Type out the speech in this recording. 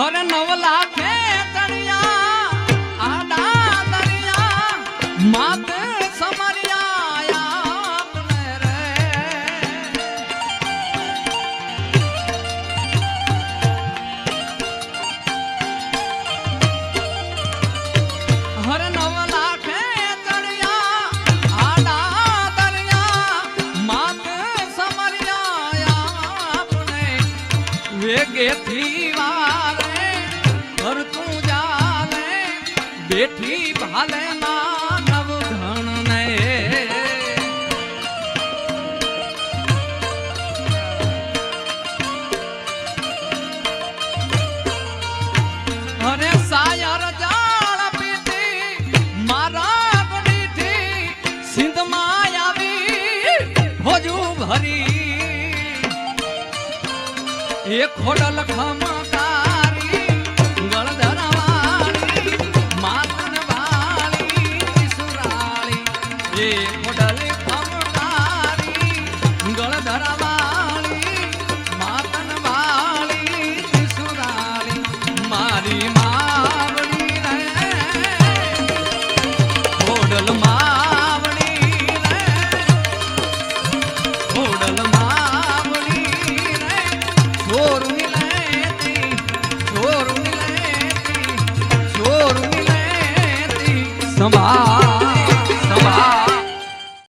और 9 लाखे तड़िया आडा दरिया मात समरिया आपने रे हर 9 लाखे तड़िया आडा दरिया मात समरिया आपने वेगे थी बेठी भाले ना नव घण ने अरे सायर जाल पीती मारा गणीठी सिंध मायावी भोजू भरी एक खोडल खमकारी गणधरा मोडल खमकारी गणधरा वाली मातन वाली सुराली मारी मावड़ी रे मोडल मावड़ी रे मोडल मावड़ी रे छोरू मिलेती छोरू मिलेती छोरू मिलेती संभाल